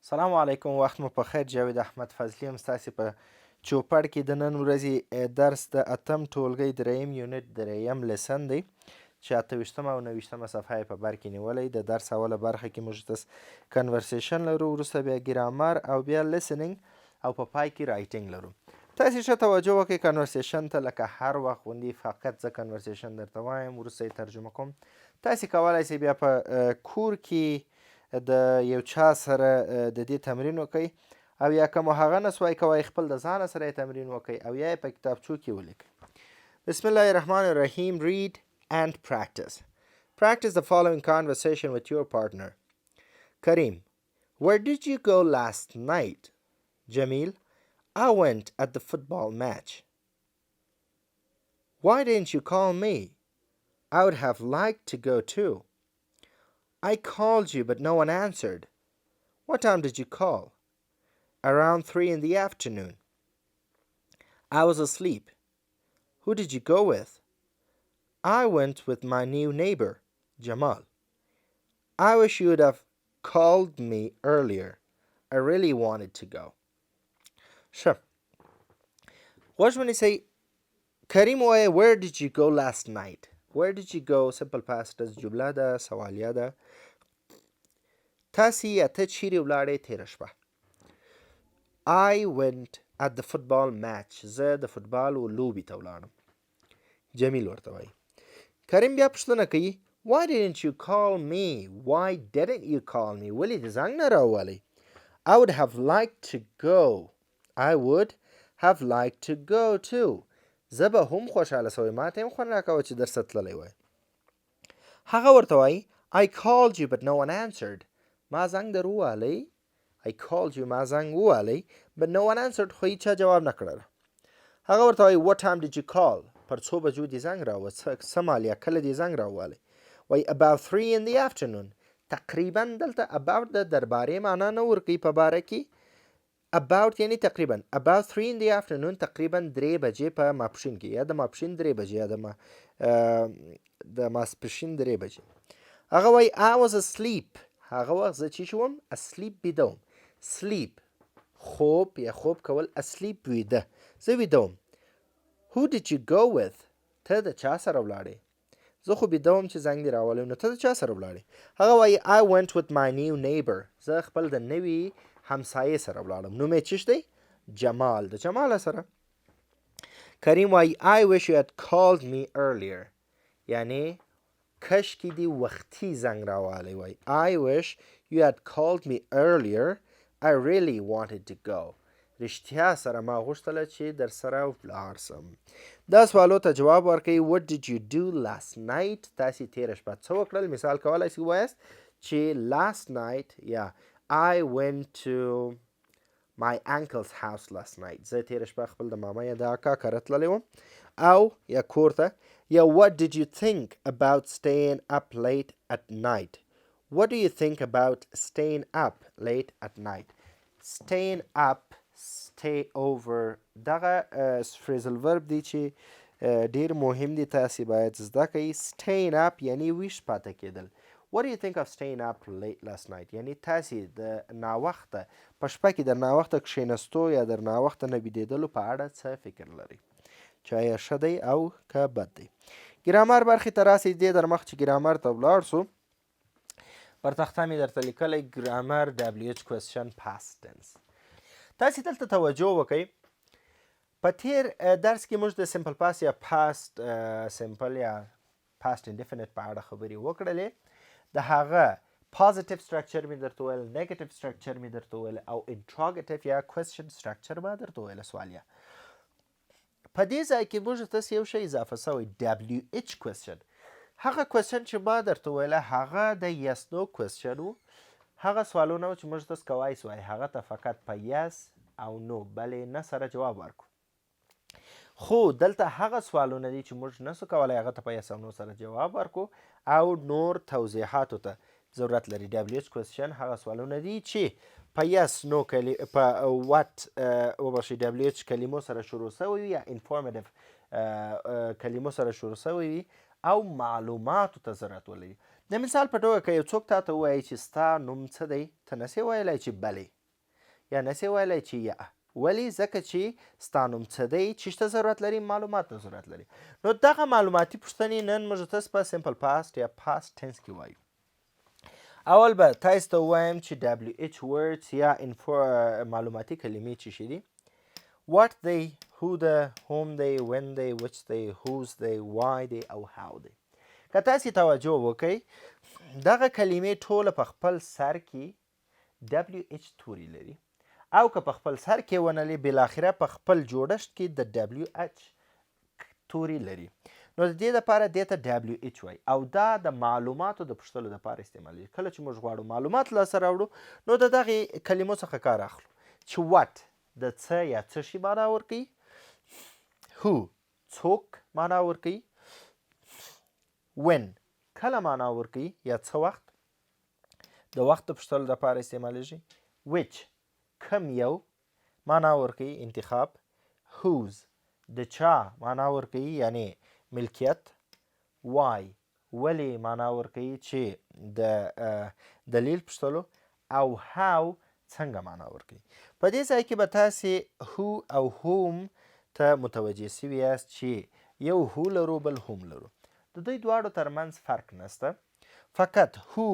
سلام علیکم، وخت مو په خیر. جاوید احمد فضلي یم ستاسې په چوپړ کې د نن ورځې درس د اتم ټولګی دریم یونټ دریم لیسن دی چې 28 او 29 صفحه یې په بر کې نیولی. د درس اوله برخه کې موږ تاسو کنورسیشن لرو، وروسته بیا ګرامر او بیا لیسنینګ او په پای کې رایټینګ لرو. تاسې ښه توجه وکړئ کنورسیشن ته، لکه هر وخت غوندې فقط زه کنورسیشن درته وایم، وروسته یې ترجمه کوم. تاسې کولی شئ بیا په کور کې د یو چا سره د دې تمرین وکئ، او یا که مو هغه نسوای کوئ خپل د ځانه سره یې تمرین وکئ او یا یې په کتابچو کې ولیکئ. بسم الله الرحمن الرحیم. Read and practice. Practice the following conversation with your partner. Kareem: Where did you go last night? Jamil: I went at the football match. Why didn't you call me? I would have liked to go too. I called you, but no one answered. What time did you call? Around 3 in the afternoon. I was asleep. Who did you go with? I went with my new neighbor, Jamal. I wish you would have called me earlier. I really wanted to go. Sure. What when you say, Karim, where did you go last night? Where did you go? Simple past tense جمله ده، سوالیه ده. تاسې یا ته چیرې ولاړې تېره شپه؟ I went at the football match. زه د فوټبال لوبې ته ولاړم. جمیل ورته وایي. کریم بیا پوښتنه کوي Why didn't you call me? Why didn't you call me? ولې دې زنګ نه راوولی؟ I would have liked to go. I would have liked to go too. زه به هم خوشحاله سوی، ما ته هم خوند راکوه چې درسه تللی وای. هغه ورته وایي I called you but no one answered. ما زنګ در ووالی. I called you، ما زنګ ووالی. but no one answered، خو هیچا جواب نه کړله. هغه ورته وایي What time did you call? پر څو بجو دې زنګ راووه؟ څه مالیا کله دې زنګ راووالی؟ وایي About 3 in the afternoon. تقریبا دلته about د دربارې معنا نه ورکوي په باره کې. about یعنی تقریبا. about 3 in the afternoon تقریبا 3 بجې په ماپښین کې، یا د ماپښین 3 بجې یا د ماسپښین 3 بجې. هغه وایي I was asleep. هغه وخت زه چې شوم asleep بیده وم. sleep خوب یا خوب کول، asleep ویده، زه ویده وم. Who did you go with? ته د چا سره ولاړې؟ زه خو بیده وم چې زنګ دې راولی، نو ته د چا سره ولاړې؟ هغه وایي I went with my new neighbor. زه خپل د نوي همسایې سره ولاړم. نوم یې چیش دی؟ جمال. د جمال سره. کریم وایي I wish you had called me earlier. یعنی کشکې دې وختي زنګ راوالی وای. I wish you had called me earlier. I really wanted to go. رښتیا سره ما غوښتله چې در سره ولاړ سم. دا سوالو ته جواب ورکوي What did you do last night? تاسې تېره شپه څه وکړل؟ مثال کولی شئ ووایاست چې last night یا I went to my uncle's house last night. زه تېره شپه خپل د ماما یا د اکا کره تللی وم. او یا کور ته. یا What did you think about staying up late at night? What do you think about staying up late at night? Staying up, stay over دغه phrasal verb دی چې ډیر مهم دی، تاسې باید زده کړئ. Staying up یعنی ویښ پاته کېدل. What do you think of staying up late last night? یعنی تاسې د ناوخته په شپه کې د ناوخته کښېنستو یا د ناوخته نه بیدېدلو په اړه څه فکر لرئ؟ چې آیا ښه دی او که بد دی. ګرامر برخې ته راسئ. دې در مخ چې ګرامر ته ولاړ سو، پر تخته مې درته لیکلی ګرامر WH question past tense. تاسې دلته توجه وکئ. په تیر درس کې موږ د سمپل پاست یا پاست سمپل یا پاست انډیفینټ په اړه خبرې وکړلې. د هغه پازیټیو سټرکچر مې درته وویل، نیګیټیو سټرکچر مې درته وویل، او انټراګیټیو یا کوېسچن سټرکچر به درته وویله، سوالیه. په دې ځای کې موږ تاسې یو شی اضافه سوی WH کوېسچن. هغه کوېسچن چې ما درته ویله هغه د یس نو کوېسچن و. هغه سوالونه و چې موږ تاسو کولی سوای هغه ته فقط په یس او نو بلې نه سره جواب ورکړو. خو دلته هغه سوالونه دي چې موږ نسو کولی هغه ته په یس او نو سره جواب ورکړو او نور توضیحاتو ته ضرورت لري. WH کوېسچن هغه سوالونه دي چې په یس نو په وات WH کلمو سره شروع سوی وي یا انفورمیټیو کلمو سره شروع سوی وي او معلوماتو ته ضرورت ولري. د مثال په توګه که یو څوک تا ته ووایي چې ستا نوم څه دی، ته نسې ویلی چې بلې، یا نسې ویلی چې یا. ولې؟ ځکه چې ستا نوم څه دی، چې ته ضرورت لري، معلومات ته ضرورت لري. نو دغه معلوماتي پوښتنې نن موږ تاسو په سمپل پاست یا پاست ټنس کې وایو. اول به تاسو ته ووایم چې WH words یا معلوماتي کلمې چې شي دي. What they, who the, whom they, when they, which they, whose they, why they او how they. که تاسو توجه وکئ دغه کلمې ټوله په خپل سر کې WH توري لري او که په خپل سر کې ونه لري بالاخره په خپل جوړښت کې د WH توري لري. نو د دې دپاره دې ته WH وایي او دا د معلوماتو د پوښتلو دپاره استعمالیږي. کله چې موږ غواړو معلومات لاسته راوړو نو د دغې کلمو څخه کار اخلو چې what د څه یا څه شي معنا ورکوي، who څوک معنا ورکوي، when کله معنا ورکوي یا څه وخت د وخت د پوښتلو دپاره استعمالیږي، which کم یو معنا ورکوي انتخاب، whose د چا معنا ورکوي یعنی ملکیت، why ولې معنا ورکوي چې د دلیل پوښتلو او how څنګه معنا ورکوي. په دې ځای کې به تاسې who او whom ته متوجه سوي یاست چې یو who لرو بل whom لرو. د دوی دواړو ترمنځ فرق نشته، فقط who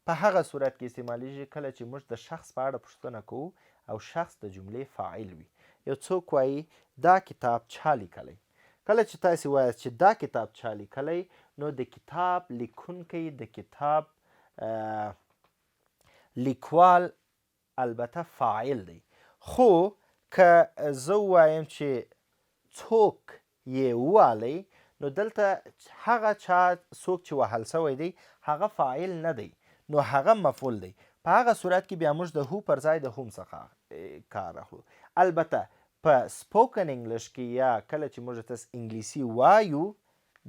په هغه صورت کې استعمالیږي کله چې موږ د شخص په اړه پوښتنه کوو او شخص د جملې فاعل وي. یو څوک وایي دا کتاب چا لیکلی. کله چې تاسې وایاست چې دا کتاب چا لیکلی نو د کتاب لیکونکی د کتاب لیکوال البته فاعل دی. خو که زه ووایم چې څوک یې ووالی نو دلته هغه چا څوک چې وهل سوی دی هغه فاعل نه دی نو هغه مفعول دی. په هغه صورت کې بیا موږ د هو پر ځای د هم څخه کار اخلو. البته په سپوکن انګلیش کې یا کله چې موږ تاسو انګلیسي وایو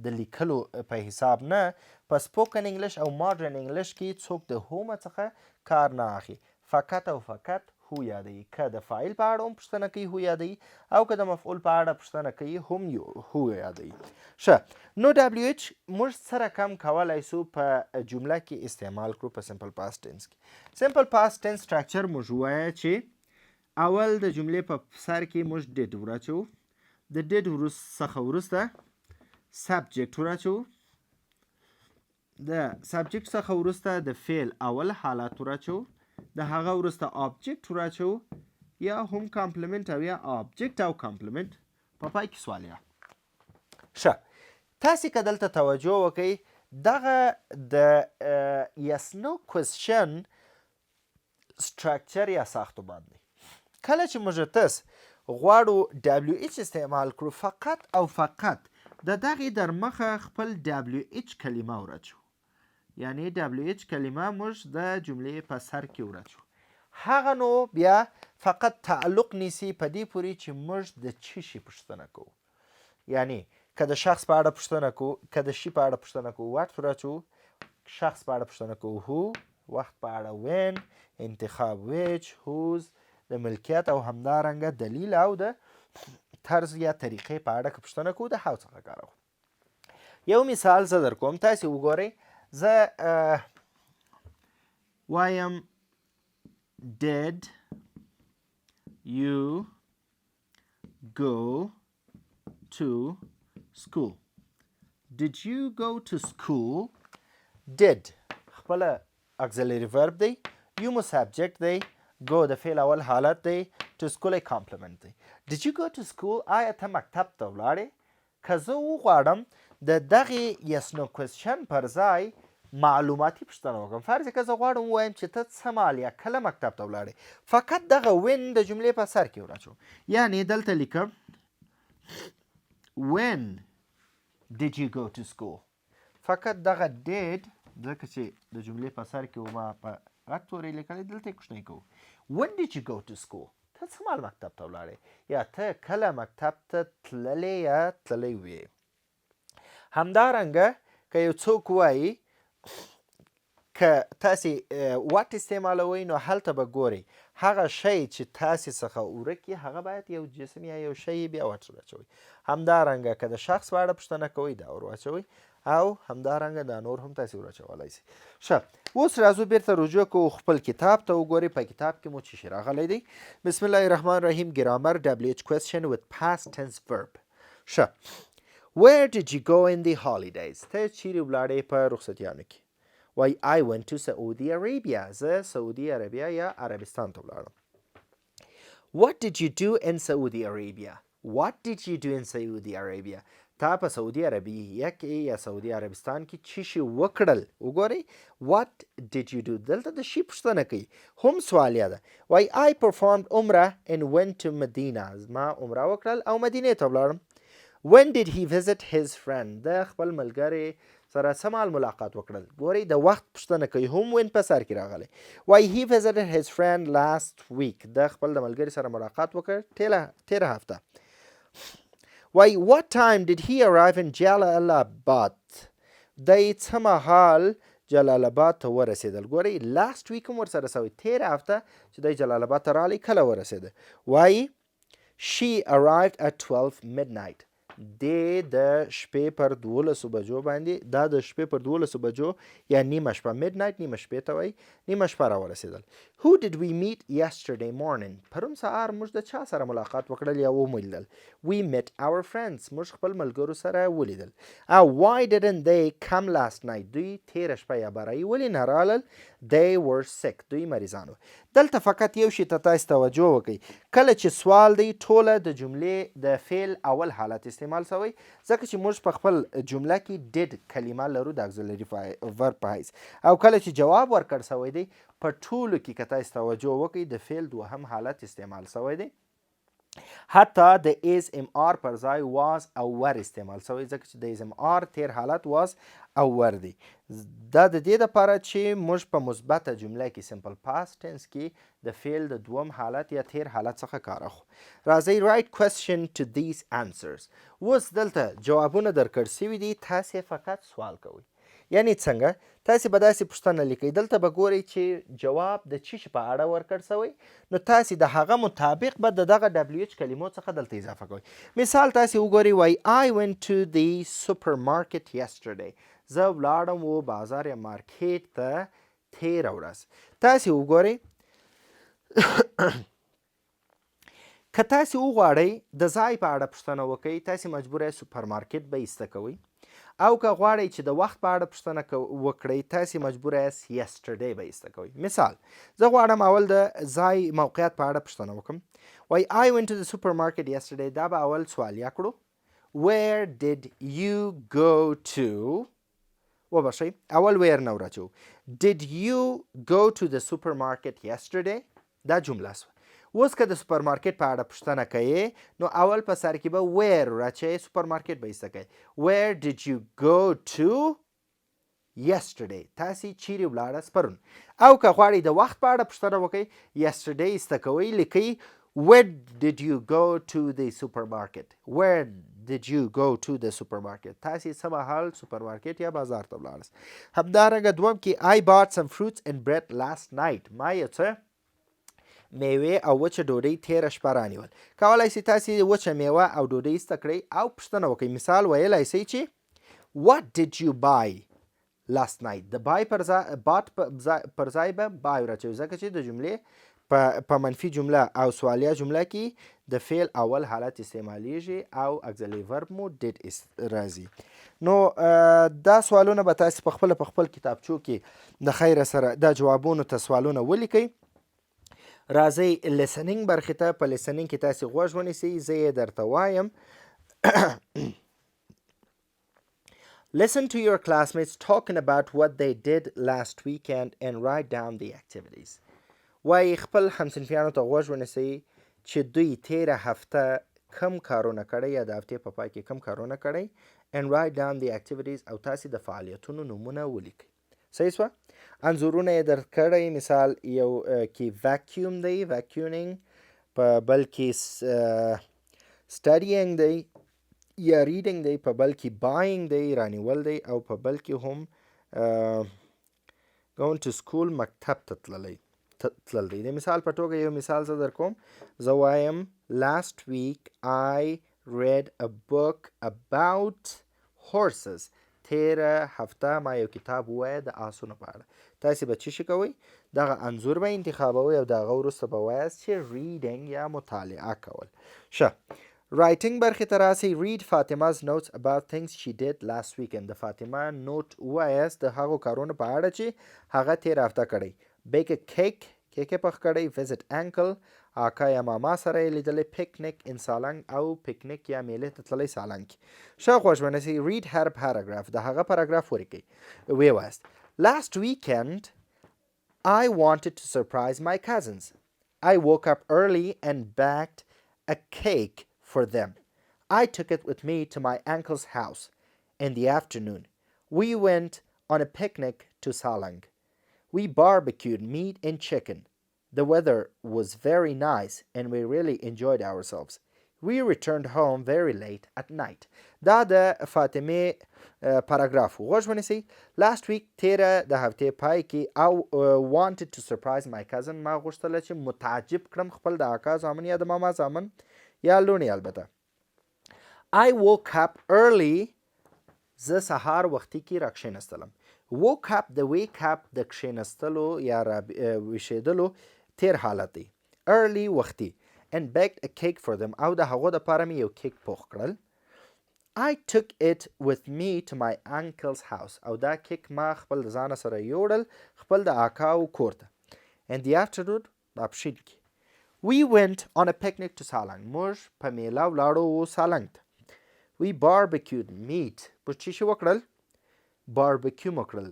د لیکلو په حساب نه، په سپوکن انګلیش او ماډرن انګلیش کې څوک د هم څخه کار نه اخلي، فقط او فقط هو یادوي. که د فاعل په اړه هم پوښتنه کوي هو یادوي او که د مفعول په اړه پوښتنه کوي هم هو یادوي. ښه، نو WH موږ څه رقم کولی سو په جمله کې استعمال کړو په سمپل پاست ټنس کې. سمپل پاست ټنس سټرکچر موږ ووایه چې اول د جملې په سر کې موږ ډډ وراچوو، د ډډ څخه وروسته سبجیکټ وراچوو، د سبجیکټ څخه وروسته د فعل اول حالت وراچوو، د هغه وروسته آبجیکټ وراچوو یا هم کامپلیمنت او یا آبجیکټ او کامپلیمنت په پای کې سوالیه. ښه، تاسې که دلته توجه وکئ دغه د یس نو کوېسچن سټرکچر یا ساختمان دی. کله چې موږ تاسو غواړو WH استعمال کړو فقط او فقط د دغې در مخه خپل WH کلمه وراچو، یعنی WH کلمه موږ د جملې په سر کې وراچو. هغه نو بیا فقط تعلق نیسي په دې پورې چې موږ د څه شي پوښتنه کوو. یعنی که د شخص په اړه پوښتنه کوو، که د شي په اړه پوښتنه کوو what وراچو، شخص په اړه پوښتنه کوو who، وخت په اړه when، انتخاب which، whose، د ملکیت او همدارنګه دلیل او د طرز یا طریقې په اړه که پوښتنه کوو د how څخه کار اخلو. یو مثال زه در کوم، تاسې وګورئ. زه وایم did you go to school. Did you go to school؟ did خپله auxiliary verb دی، you مو subject دی، go د فعل اول حالت دی، to school یې کامپلیمنت دی. Did you go to school؟ آیا ته مکتب ته ولاړې؟ که زه وغواړم د دغې یس نو کوېسچن پر ځای معلوماتي پوښتنه وکړم، فرض که زه غواړم ووایم چې ته څه مهال یا کله مکتب ته ولاړې، فقط دغه when د جملې په سر کې وراچوم. یعنې دلته لیکم when did you go to school، فقط دغه did ځکه چې د جملې په سر کې ما په غټ تورې لیکلی دلته یې کوچنی کوو. when did you go to school، ته څه مهال مکتب ته ولاړې یا ته کله مکتب ته تللی یا تللی وې. همدارنګه که یو څوک وایي که تاسې واټ استعمالوئ نو هلته به ګورئ هغه شی چې تاسې څخه ورک وي هغه باید یو جسم یا یو شی بیا واټ ور اچوئ. همدارنګه که د شخص په اړه پوښتنه کوئ دا ور واچوئ او همدارنګه دا نور هم تاسې ورچولی سئ. ښه اوس راځو بیرته رجوع کوو خپل کتاب ته وګورئ په کتاب کې مو څه شي راغلی دی. بسم الله الرحمن الرحیم ګرامر WH question with past tense verb. ښه Where did you go in the holidays? ته چیرې ولاړې په رخصتیانو کې؟ وایي I went to Saudi Arabia. زه سعودي عربیه یا عربستان ته ولاړم. What did you do in Saudi Arabia? What did you do in Saudi Arabia? تا په سعودي عربیه کې یا سعودي عربستان کې څه شي وکړل؟ وګورئ What did you do؟ دلته د شي پوښتنه کوي هم سوالیه ده. وایي I performed عمره and went to Medina. ما عمره وکړل او مدینې ته ولاړم. When did he visit his friend؟ د خپل ملګري سره څه مهال ملاقات وکړل؟ ګورئ د وخت پوښتنه کوي هم وین په سر کې راغلی. وایي he visited his friend last week. د خپل د ملګري سره ملاقات وکړ تېره هفته. Why, what time did he arrive in Jalalabad? دی څه مهال جلال آباد ته ورسېدل؟ ګورئ last week هم ورسره سوی تېره هفته چې دی جلال آباد ته راغلی کله ورسېده؟ وایي she arrived at 12 midnight. دی د شپې پر 12 بجو باندې دا د شپې پر 12 بجو یا نیمه شپه midnight نیمه شپې ته وایي نیمه شپه راورسېدل. Who did we meet yesterday morning؟ پرون سهار موږ د چا سره ملاقات وکړل یا ومولیدل؟ We met our friends. موږ خپل ملګرو سره ولیدل. Why didn't they come last night؟ دوی تېره شپه یا برایي ولې نه رالل؟ They were sick. دوی مریضان وو. دلته فقط یو شي ته تاسې توجه وکړئ. کله چې سوال دی ټوله د جملې د فعل اول حالت استعمال سوی ځکه چې موږ په خپل جمله کې did کلمه لرو د auxiliary verb په حیث او کله چې جواب ورکړ سوی دی په ټولو کې که تاسې توجه وکړئ د فعل دوهم حالت استعمال سوی دی. حتی د is MR پر ځای was او ور استعمال سوی ځکه چې د is MR تیر حالت was او ور دی. دا د دې دپاره چې موږ په مثبته جمله کې simple past tense کې د فعل د دوم حالت یا تیر حالت څخه کار اخلو. راځئ write question to these answers. اوس دلته جوابونه درکړ سوي دي تاسې فقط سوال کوئ. یعنی څنګه؟ تاسې به داسې پوښتنه لیکئ دلته به ګورئ چې جواب د څه شي په اړه ورکړ سوی نو تاسې د هغه مطابق به د دغه WH کلمو څخه دلته اضافه کوئ. مثال تاسې وګورئ وایي I went to the supermarket yesterday. زه ولاړم و بازار یا مارکیټ ته تېره ورځ. تاسې وګورئ که تاسې وغواړئ د ځای په اړه پوښتنه وکئ تاسې مجبوره یې سوپرمارکټ به ایسته کوئ او که غواړئ چې د وخت په اړه پوښتنه وکړئ تاسې مجبوره یاست yesterday به ایسته کوئ. مثال زه غواړم اول د ځای موقعیت په اړه پوښتنه وکړم. وایي I went to the supermarket yesterday. دا به اول سوالیه کړو. Where did you go to؟ وبښئ اول where نه ورچو. Did you go to the supermarket yesterday؟ دا جمله سوه. اوس که د سوپرمارکټ په اړه پوښتنه کوئ نو اول په سر کې به where راچئ سوپرمارکټ به ایسته کوئ. Where did you go to yesterday؟ تاسې چیرې ولاړاست پرون. او که غواړئ د وخت په اړه پوښتنه وکئ yesterday ایسته کوئ لیکئ when did you go to the supermarket؟ Where did you go to the supermarket؟ تاسې څه مهال سوپرمارکټ یا بازار ته ولاړاست. همدارنګه دوم کې I bought some fruits and bread last night. ما یو څه میوې او وچه ډوډۍ تېره شپه رانیول. کولی سئ تاسې وچه میوه او ډوډۍ ایسته کړئ او پوښتنه وکئ. مثال ویلی سئ چې What did you buy last night؟ د buy پر ځای به buy راچوئ ځکه چې د جملې په منفي جمله او سوالیه جمله کې د فعل اول حالت استعمالیږي او auxiliary verb مو did راځي. نو دا سوالونه به تاسې په خپل کتابچو کې د خیره سره دا جوابونو ته سوالونه ولیکئ. راځئ لیسنینګ برخې ته. په لیسنینګ کې تاسې غوږ ونیسئ زه یې درته وایم. Listen to your classmates talking about what they did last weekend and write down the activities. وایي خپل همصنفیانو ته غوږ ونیسئ چې دوی تېره هفته کم کارونه کړی یا د هفتې په پای کې کم کارونه کړی and write down the activities او تاسې د فعالیتونو نومونه ولیکئ. صحیح سوه؟ انځورونه یې درکړی. مثال یو کې vacuum دی vacuuming، په بل کې studying دی یا reading دی، په بل کې buying دی رانیول دی او په بل کې هم going to school مکتب ته تلل دی. د مثال په توګه یو مثال زه در کوم. زه وایم last week I read a book about horses. تیره هفته ما یو کتاب ووایه د آسونو په اړه. تاسې به څه شي کوئ؟ دغه انځور به انتخابوئ او د هغه وروسته به وایاست چې ریډینګ یا مطالعه کول. ښه، رایټینګ برخې ته راسئ. read فاطمه's notes about things she did last weekend. د فاطمه نوټ ووایاست د هغو کارونو په اړه چې هغه تېره هفته کړی. bake a cake کیک یې پخ کړی. visit uncle اکا یا ماما سره یې لیدلی. picnic in سالنګ او پکنیک یا میلې ته تللی سالنګ کې. ښه خوږ ونیسئ. read her paragraph د هغه پاراګراف ولیکئ. ویې وایاست last weekend I wanted to surprise my cousins. I woke up early and baked a cake for them. I took it with me to my uncle's house. In the afternoon, we went on a picnic to Salang. We barbecued meat and chicken. The weather was very nice and we really enjoyed ourselves. We returned home very late at night. دا د فاطمه پاراګراف غوږ ونیسئ. last week تیره د هفتې پای کې او wanted to surprise my cousin ما غوښتله چې متعجب کړم خپل د اکا زامن یا د ماما زامن یا لوڼې البته. I woke up early زه سهار وختي کې راکښېنستلم. woke up د wake up د کښېنستلو یا ویښېدلو تیر حالت دی. early وختي and baked a cake for them او د هغو دپاره مې یو کیک پوخ کړل. I took it with me to my uncle's house او دا کیک ما خپل د ځانه سره یوړل خپل د اکاو کور ته. In the afternoon ماپښین کې We went on a picnic to Salang. موږ په میله ولاړو سالنګ ته. We barbecued meat. موږ څه شي وکړل؟ باربیکیو مو کړل.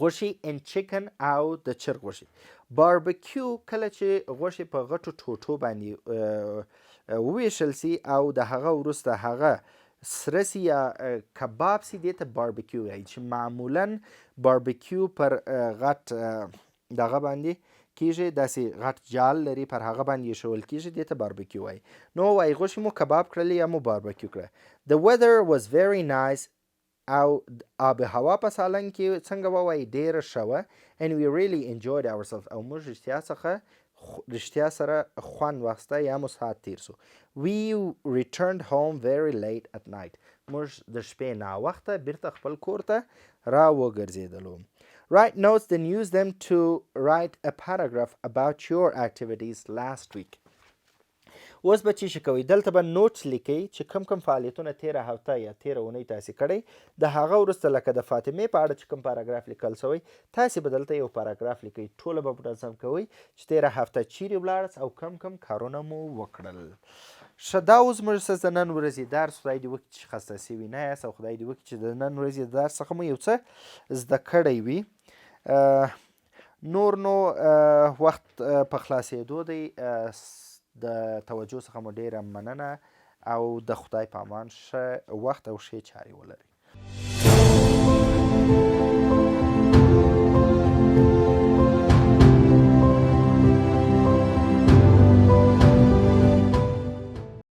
غوښې and chicken او د چرګ غوښې. باربیکیو کله چې غوښې په غټو ټوټو باندې وویشل سي او د هغه وروسته هغه سره سي یا کباب سي دې ته باربیکیو وایي چې معمولا باربیکیو پر غټ دغه باندې کیږي داسې غټ جال لري پر هغه باندې ایښول کیږي دې ته باربیکیو وایي. نو وایي غوښې مو کباب کړلې یا مو باربیکیو کړه. The weather was very nice او آب هوا په سالنګ کې څنګه ووایي ډېره ښه وه. and we really enjoyed ourselves او موږ رښتیا سره خوند واخیسته یا مو ساعت تیر سو. we returned home very late at night. موږ د شپې ناوخته بیرته خپل کور ته را وګرځېدلو. write notes then use them to write a paragraph about your activities last week. اوس به څه شي کوئ؟ دلته به نوټس لیکئ چې کوم کوم فعالیتونه تېره هفته یا تېره اونۍ تاسې کړی. د هغه وروسته لکه د فاطمې په اړه چې کوم پاراګراف لیکل سوی تاسې به دلته یو پاراګراف لیکئ. ټوله به منظم کوئ چې تېره هفته چیرې ولاړاست او کوم کوم کارونه مو وکړل. ښه دا اوس موږ څه د نن ورځې درس خدای دې وکړي چې خسته سوي نه یاست او خدای دې وکړي چې د نن ورځې د درس څخه مو یو څه زده کړی وي. نور نو وخت په خلاصېدو دی. د توجه څخه مو ډېره مننه او د خدای په امان ښه وخت او ښې چارې ولرئ.